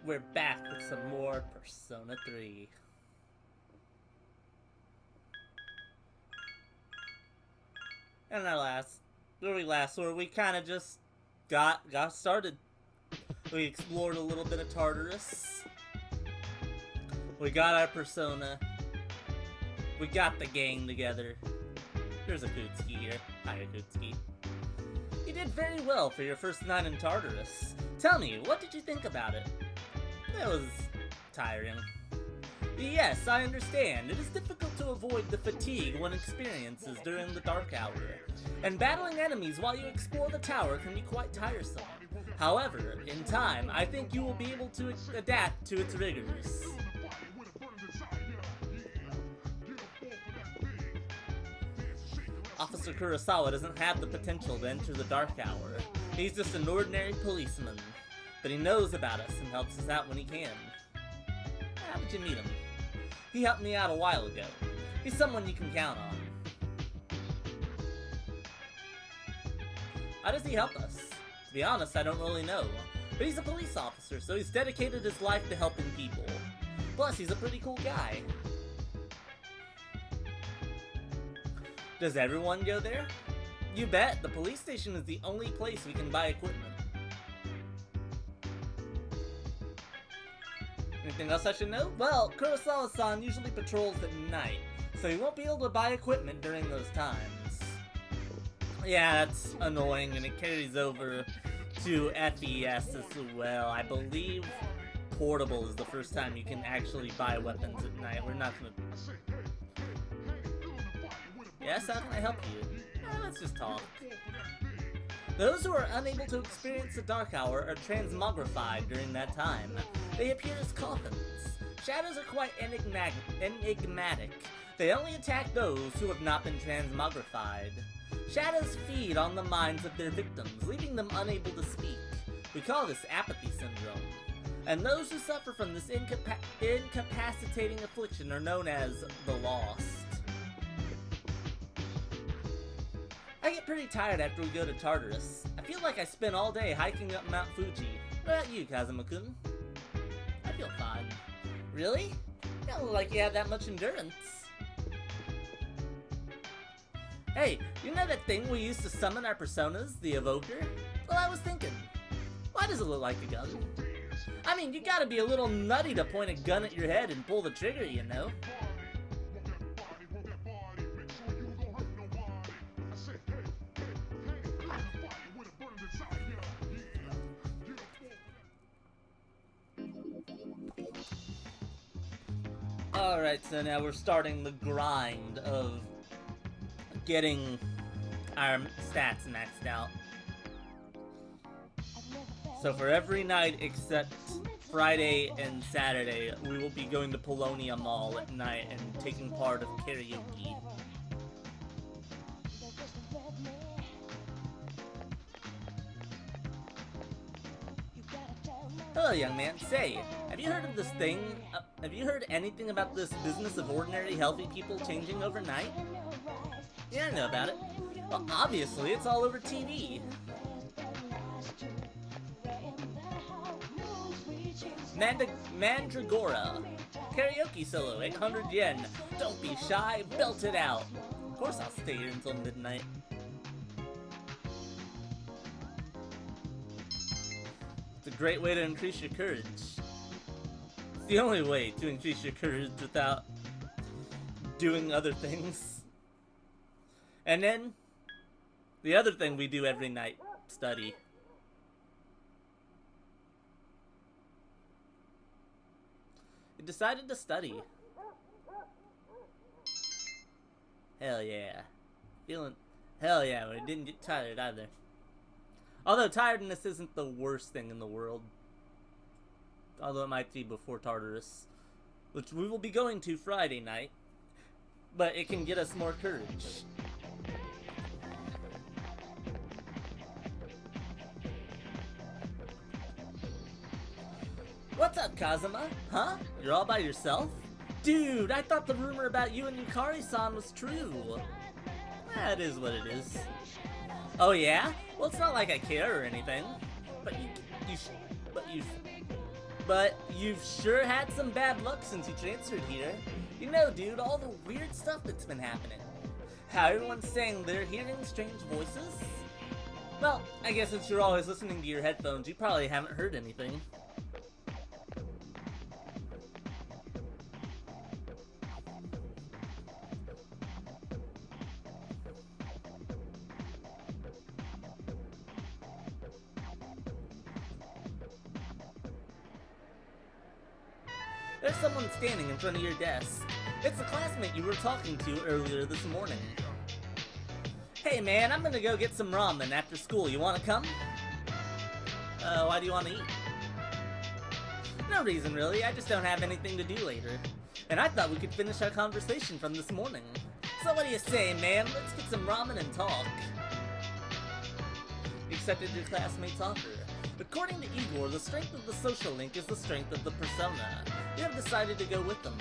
we're back with some more Persona 3. And where we kind of just got started. We explored a little bit of Tartarus. We got our Persona. We got the gang together. There's Akutsuki here. Hi, Akutsuki. You did very well for your first night in Tartarus. Tell me, what did you think about it? It was tiring. Yes, I understand. It is difficult to avoid the fatigue one experiences during the dark hour. And battling enemies while you explore the tower can be quite tiresome. However, in time, I think you will be able to adapt to its rigors. Officer Kurosawa doesn't have the potential to enter the dark hour. He's just an ordinary policeman. But he knows about us and helps us out when he can. How did you meet him? He helped me out a while ago. He's someone you can count on. How does he help us? To be honest, I don't really know. But he's a police officer, so he's dedicated his life to helping people. Plus, he's a pretty cool guy. Does everyone go there? You bet, the police station is the only place we can buy equipment. Anything else I should know? Well, Kurosawa-san usually patrols at night, so he won't be able to buy equipment during those times. Yeah, that's annoying, and it carries over to FES as well. I believe Portable is the first time you can actually buy weapons at night. We're not gonna... Yes, how can I help you? Let's just talk. Those who are unable to experience the Dark Hour are transmogrified during that time. They appear as coffins. Shadows are quite enigmatic. They only attack those who have not been transmogrified. Shadows feed on the minds of their victims, leaving them unable to speak. We call this apathy syndrome. And those who suffer from this incapacitating affliction are known as the Lost. I get pretty tired after we go to Tartarus. I feel like I spent all day hiking up Mount Fuji. What about you, Kazuma-kun? I feel fine. Really? You don't look like you have that much endurance. Hey, you know that thing we used to summon our personas, the Evoker? Well, I was thinking, why does it look like a gun? I mean, you gotta be a little nutty to point a gun at your head and pull the trigger, you know? Alright, so now we're starting the grind of getting our stats maxed out. So for every night except Friday and Saturday, we will be going to Polonia Mall at night and taking part of karaoke. Hello, young man. Say, have you heard of this thing? Have you heard anything about this business of ordinary, healthy people changing overnight? Yeah, I know about it. Well, obviously, it's all over TV. Mandragora. Karaoke solo, 800 yen. Don't be shy, belt it out. Of course I'll stay here until midnight. It's a great way to increase your courage. It's the only way to increase your courage without doing other things. And then, the other thing we do every night, study. We decided to study. Hell yeah. Hell yeah, we didn't get tired either. Although tiredness isn't the worst thing in the world. Although it might be before Tartarus, which we will be going to Friday night. But it can get us more courage. What's up, Kazuma? Huh? You're all by yourself? Dude, I thought the rumor about you and Yukari-san was true. That is what it is. Oh yeah? Well, it's not like I care or anything. But but you've sure had some bad luck since you transferred here. You know, dude, all the weird stuff that's been happening. How everyone's saying they're hearing strange voices? Well, I guess since you're always listening to your headphones, you probably haven't heard anything. There's someone standing in front of your desk. It's a classmate you were talking to earlier this morning. Hey man, I'm gonna go get some ramen after school. You wanna come? Why do you wanna eat? No reason really, I just don't have anything to do later. And I thought we could finish our conversation from this morning. So what do you say, man? Let's get some ramen and talk. You accepted your classmate's offer. According to Igor, the strength of the social link is the strength of the persona. You have decided to go with them.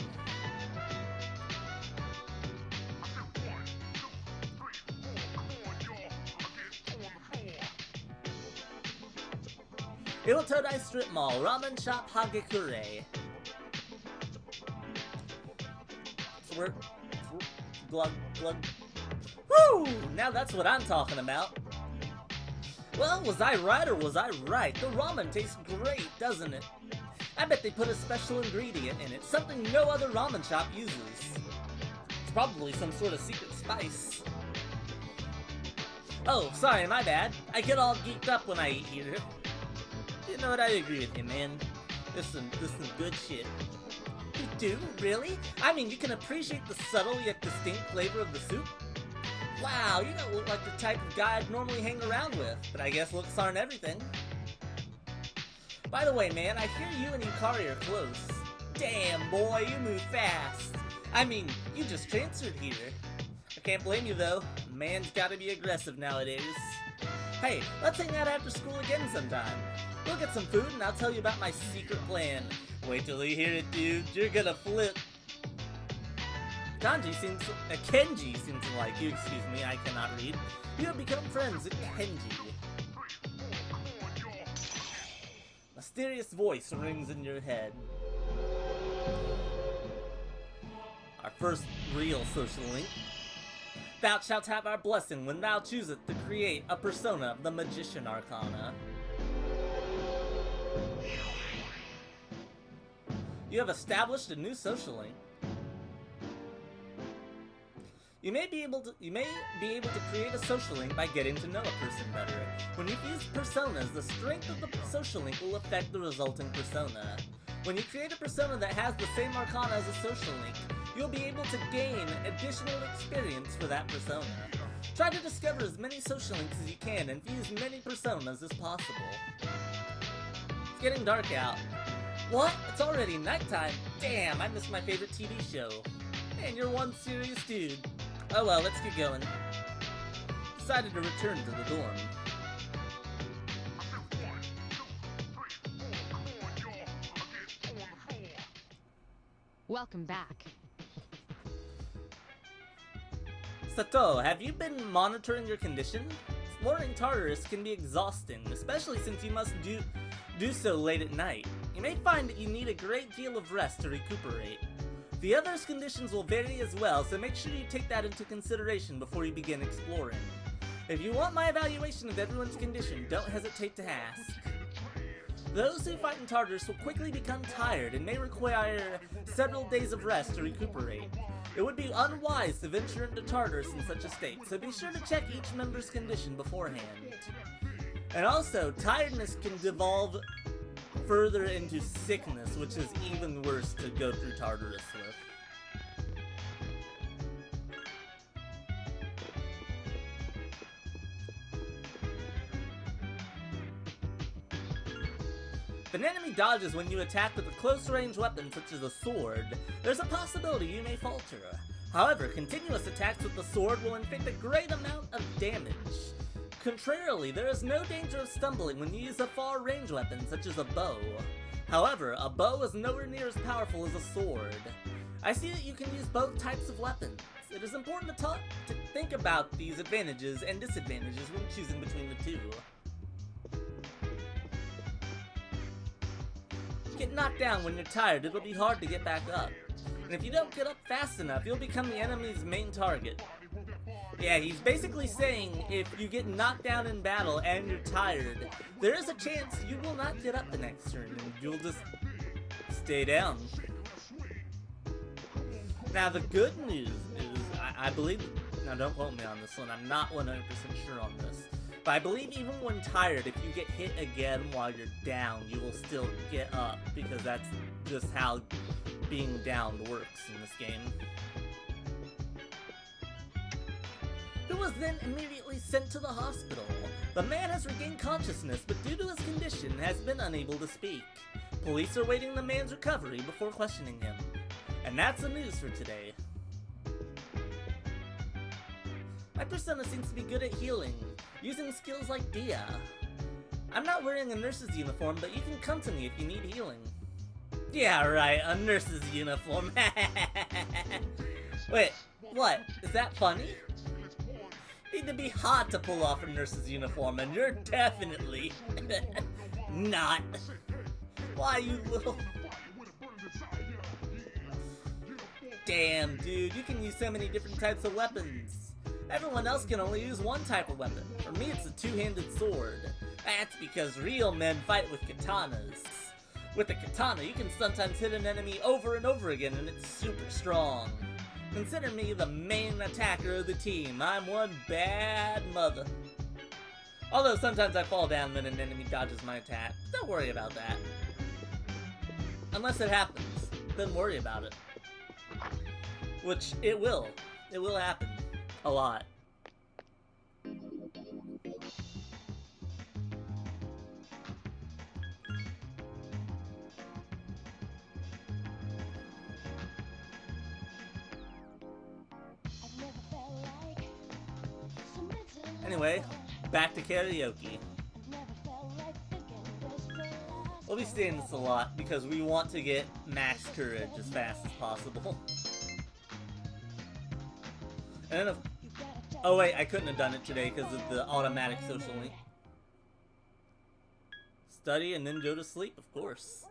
Iwatodai Strip Mall, Ramen Shop Hagekure. Glug, glug. Woo! Now that's what I'm talking about. Well, was I right or was I right? The ramen tastes great, doesn't it? I bet they put a special ingredient in it, something no other ramen shop uses. It's probably some sort of secret spice. Oh, sorry, my bad. I get all geeked up when I eat here. You know what, I agree with you, man. This is some good shit. You do? Really? I mean, you can appreciate the subtle yet distinct flavor of the soup? Wow, you don't look like the type of guy I'd normally hang around with, but I guess looks aren't everything. By the way, man, I hear you and Yukari are close. Damn, boy, you move fast. I mean, you just transferred here. I can't blame you, though. Man's gotta be aggressive nowadays. Hey, let's hang out after school again sometime. We'll get some food and I'll tell you about my secret plan. Wait till you hear it, dude. You're gonna flip. Kenji seems to like you, excuse me, I cannot read. You have become friends with Kenji. Mysterious voice rings in your head. Our first real social link. Thou shalt have our blessing when thou choosest to create a persona of the Magician Arcana. You have established a new social link. You may be able to create a social link by getting to know a person better. When you use personas, the strength of the social link will affect the resulting persona. When you create a persona that has the same arcana as a social link, you'll be able to gain additional experience for that persona. Try to discover as many social links as you can and fuse many personas as possible. It's getting dark out. What? It's already nighttime? Damn, I missed my favorite TV show. Man, you're one serious dude. Oh well, let's get going. Decided to return to the dorm. Welcome back. Sato, have you been monitoring your condition? Exploring Tartarus can be exhausting, especially since you must do so late at night. You may find that you need a great deal of rest to recuperate. The others' conditions will vary as well, so make sure you take that into consideration before you begin exploring. If you want my evaluation of everyone's condition, don't hesitate to ask. Those who fight in Tartarus will quickly become tired and may require several days of rest to recuperate. It would be unwise to venture into Tartarus in such a state, so be sure to check each member's condition beforehand. And also, tiredness can devolve further into sickness, which is even worse to go through Tartarus with. If an enemy dodges when you attack with a close-range weapon such as a sword, there's a possibility you may falter. However, continuous attacks with the sword will inflict a great amount of damage. Contrarily, there is no danger of stumbling when you use a far-range weapon such as a bow. However, a bow is nowhere near as powerful as a sword. I see that you can use both types of weapons. It is important to think about these advantages and disadvantages when choosing between the two. get knocked down when you're tired, it'll be hard to get back up. And if you don't get up fast enough, you'll become the enemy's main target. Yeah, he's basically saying if you get knocked down in battle and you're tired, there is a chance you will not get up the next turn and you'll just stay down. Now the good news is, I believe, now don't quote me on this one, I'm not 100% sure on this, but I believe even when tired, if you get hit again while you're down, you will still get up, because that's just how being down works in this game. Who was then immediately sent to the hospital. The man has regained consciousness, but due to his condition, has been unable to speak. Police are waiting the man's recovery before questioning him. And that's the news for today. My persona seems to be good at healing, using skills like Dia. I'm not wearing a nurse's uniform, but you can come to me if you need healing. Yeah, right, a nurse's uniform. Wait, what? Is that funny? Need to be hot to pull off a nurse's uniform, and you're definitely not. Why, you little... Damn, dude, you can use so many different types of weapons. Everyone else can only use one type of weapon. For me, it's a two-handed sword. That's because real men fight with katanas. With a katana, you can sometimes hit an enemy over and over again, and it's super strong. Consider me the main attacker of the team. I'm one bad mother. Although sometimes I fall down when an enemy dodges my attack. Don't worry about that. Unless it happens, then worry about it. Which, it will. It will happen. A lot. Anyway, back to karaoke. We'll be saying this a lot because we want to get max courage as fast as possible. And then oh wait, I couldn't have done it today because of the automatic social link. Study and then go to sleep, of course.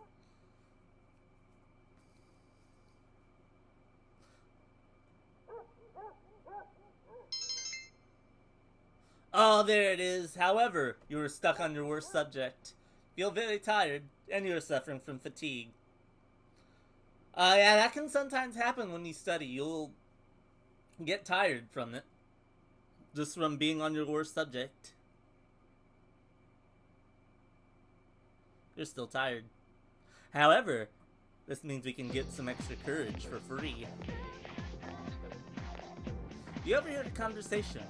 Oh, there it is. However, you were stuck on your worst subject. Feel very tired, and you're suffering from fatigue. Yeah, that can sometimes happen when you study. You'll get tired from it. Just from being on your worst subject. You're still tired. However, this means we can get some extra courage for free. You ever heard a conversation?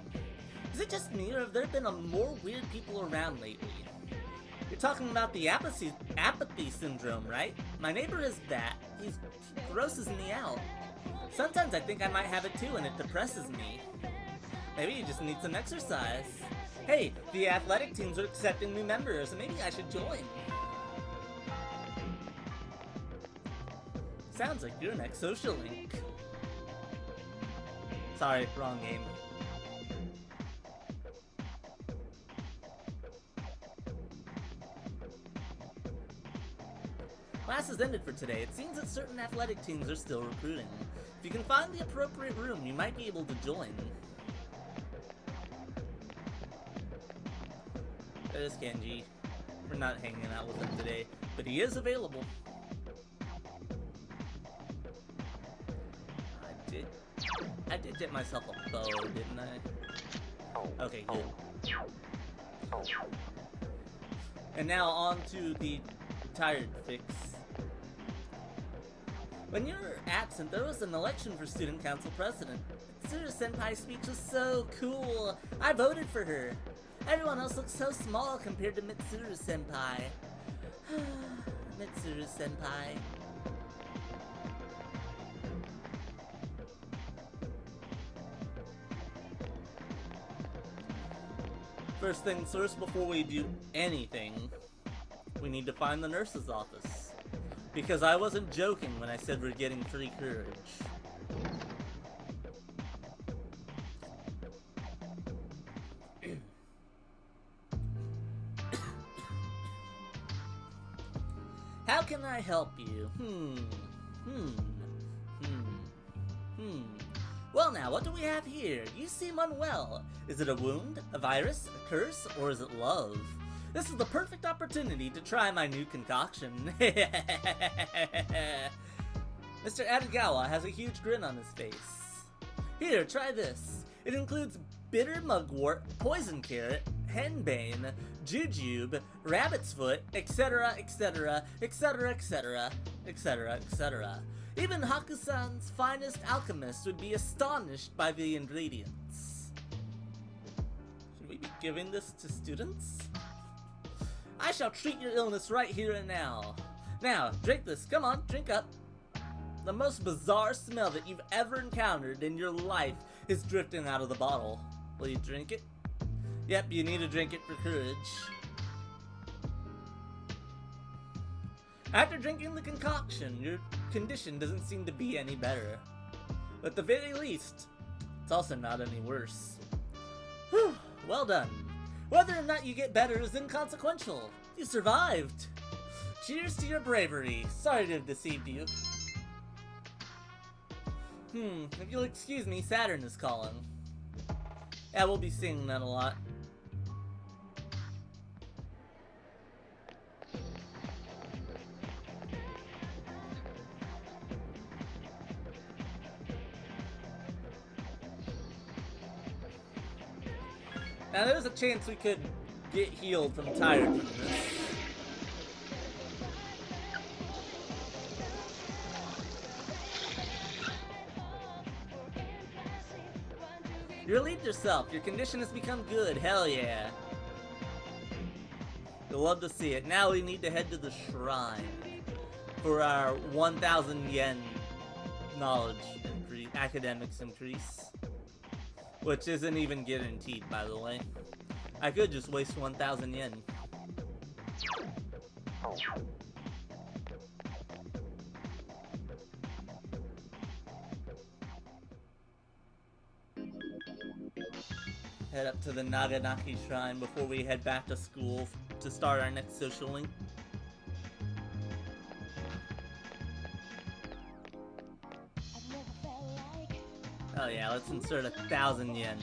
Is it just me, or have there been more weird people around lately? You're talking about the apathy syndrome, right? My neighbor has that. He grosses me out. Sometimes I think I might have it too, and it depresses me. Maybe you just need some exercise. Hey, the athletic teams are accepting new members, and maybe I should join. Sounds like you're next social link. Sorry, wrong game. Class has ended for today. It seems that certain athletic teams are still recruiting. If you can find the appropriate room, you might be able to join. There's Kenji. We're not hanging out with him today, but he is available. I did get myself a bow, didn't I? Okay, good. And now on to the tired fix. When you were absent, there was an election for student council president. Mitsuru Senpai's speech was so cool. I voted for her. Everyone else looks so small compared to Mitsuru Senpai. Mitsuru Senpai. First things first, before we do anything, we need to find the nurse's office. Because I wasn't joking when I said we're getting free courage. How can I help you? Well now, what do we have here? You seem unwell. Is it a wound, a virus, a curse, or is it love? This is the perfect opportunity to try my new concoction. Mr. Adagawa has a huge grin on his face. Here, try this. It includes bitter mugwort, poison carrot, henbane, jujube, rabbit's foot, etc., etc., etc., etc., etc., etc. Even Hakusan's finest alchemist would be astonished by the ingredients. Should we be giving this to students? I shall treat your illness right here and now. Now, drink this. Come on, drink up. The most bizarre smell that you've ever encountered in your life is drifting out of the bottle. Will you drink it? Yep, you need to drink it for courage. After drinking the concoction, your condition doesn't seem to be any better. But at the very least, it's also not any worse. Whew, well done. Whether or not you get better is inconsequential. You survived. Cheers to your bravery. Sorry to have deceived you. If you'll excuse me, Saturn is calling. Yeah, we'll be singing that a lot. Now there's a chance we could get healed from tired from this. You relieved yourself. Your condition has become good. Hell yeah. You'll love to see it. Now we need to head to the shrine for our 1,000 yen knowledge increase, academics increase. Which isn't even guaranteed, by the way. I could just waste 1,000 yen. Head up to the Naganaki Shrine before we head back to school to start our next social link. Oh yeah, let's insert 1,000 yen.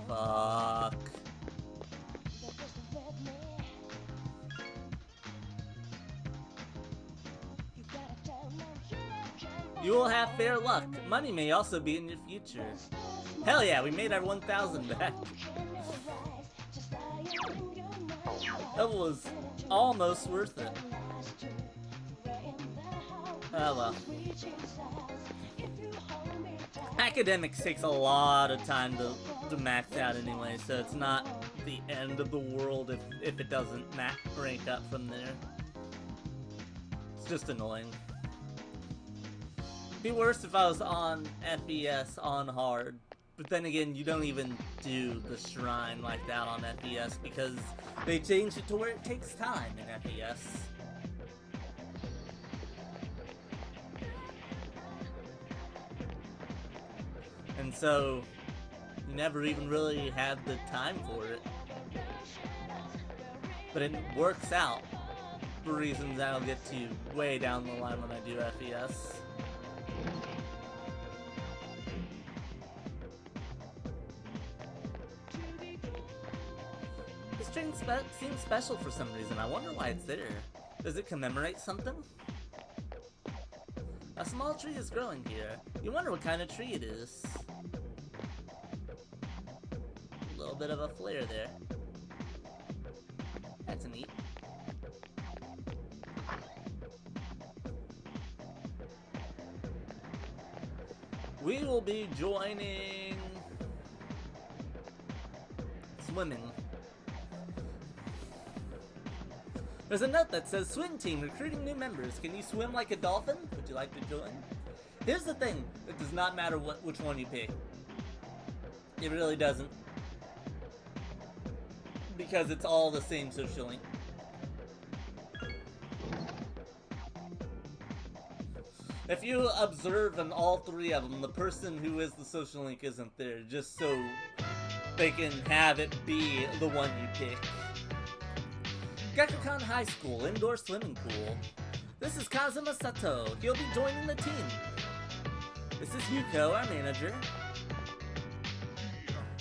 Fuck. You will have fair luck. Money may also be in your future. Hell yeah, we made our 1,000 back. That was almost worth it. Oh well. Academics takes a lot of time to max out anyway, so it's not the end of the world if it doesn't rank up from there. It's just annoying. It'd be worse if I was on FES on hard, but then again, you don't even do the shrine like that on FES because they changed it to where it takes time in FES. And so, you never even really have the time for it. But it works out for reasons I'll get to way down the line when I do FES. This train seems special for some reason. I wonder why it's there. Does it commemorate something? A small tree is growing here. You wonder what kind of tree it is. A little bit of a flare there. That's neat. We will be joining swimming. There's a note that says, swim team recruiting new members. Can you swim like a dolphin? Would you like to join? Here's the thing. It does not matter which one you pick. It really doesn't. Because it's all the same social link. If you observe in all three of them, the person who is the social link isn't there, just so they can have it be the one you pick. Gakukan High School indoor swimming pool. This is Kazuma Sato. He'll be joining the team. This is Yuko, our manager.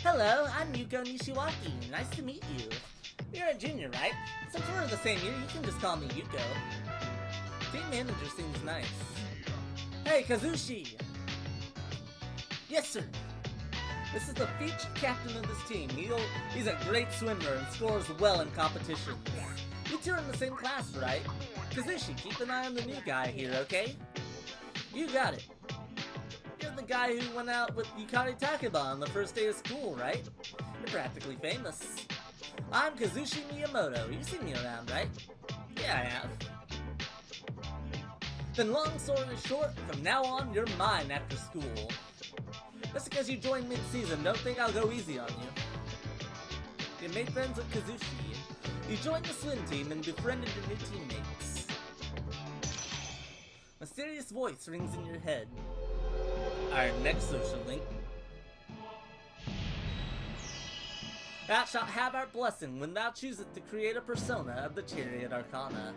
Hello, I'm Yuko Nishiwaki. Nice to meet you. You're a junior, right? Since we're in the same year, you can just call me Yuko. Team manager seems nice. Hey, Kazushi! Yes, sir. This is the featured captain of this team. He's a great swimmer and scores well in competitions. You two are in the same class, right? Kazushi, keep an eye on the new guy here, okay? You got it. You're the guy who went out with Yukari Takeba on the first day of school, right? You're practically famous. I'm Kazushi Miyamoto. You've seen me around, right? Yeah, I have. Then long story short, from now on, you're mine after school. Just because you joined mid-season, don't think I'll go easy on you. You made friends with Kazushi. You joined the swim team and befriended your new teammates. A mysterious voice rings in your head. Our next social link. Thou shalt have our blessing when thou choosest to create a persona of the Chariot Arcana.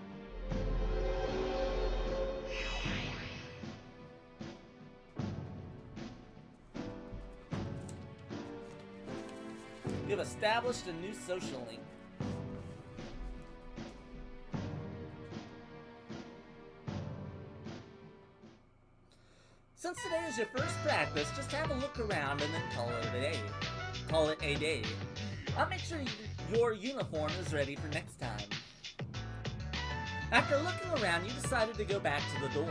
You've established a new social link. Since today is your first practice, just have a look around and then call it a day. I'll make sure your uniform is ready for next time. After looking around, you decided to go back to the dorm.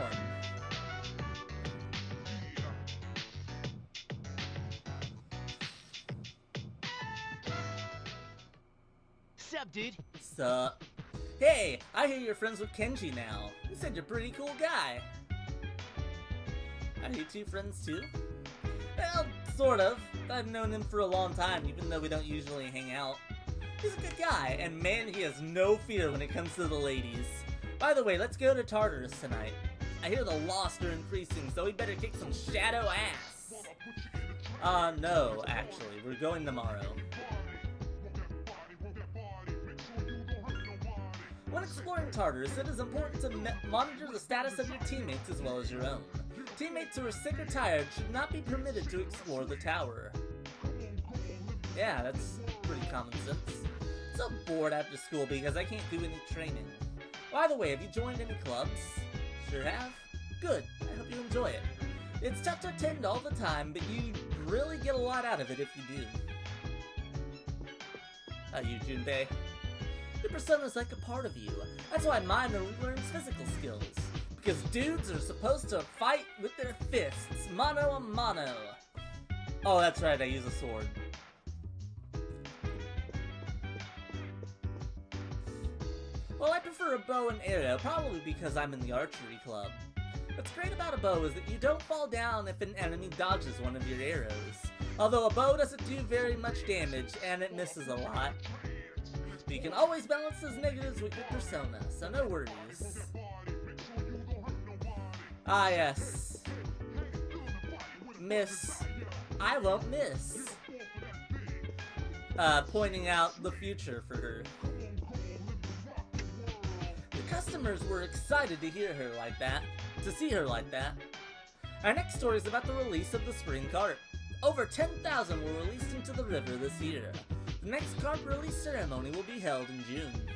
Sup, dude? Sup? Hey, I hear you're friends with Kenji now. You said you're a pretty cool guy. Are you two friends too? Well, sort of. I've known him for a long time, even though we don't usually hang out. He's a good guy, and man, he has no fear when it comes to the ladies. By the way, let's go to Tartarus tonight. I hear the lost are increasing, so we better kick some shadow ass. No, actually, we're going tomorrow. When exploring Tartarus, it is important to monitor the status of your teammates as well as your own. Teammates who are sick or tired should not be permitted to explore the tower. Yeah, that's pretty common sense. I'm so bored after school because I can't do any training. By the way, have you joined any clubs? Sure have? Good, I hope you enjoy it. It's tough to attend all the time, but you really get a lot out of it if you do. You, Junpei. Your persona's like a part of you. That's why mine learns physical skills. Because dudes are supposed to fight with their fists, mano a mano. Oh, that's right, I use a sword. Well, I prefer a bow and arrow, probably because I'm in the archery club. What's great about a bow is that you don't fall down if an enemy dodges one of your arrows. Although a bow doesn't do very much damage, and it misses a lot. But you can always balance those negatives with your persona, so no worries. Ah, yes. Miss. I won't miss. Pointing out the future for her. The customers were excited to hear her like that, to see her like that. Our next story is about the release of the spring carp. Over 10,000 were released into the river this year. The next carp release ceremony will be held in June.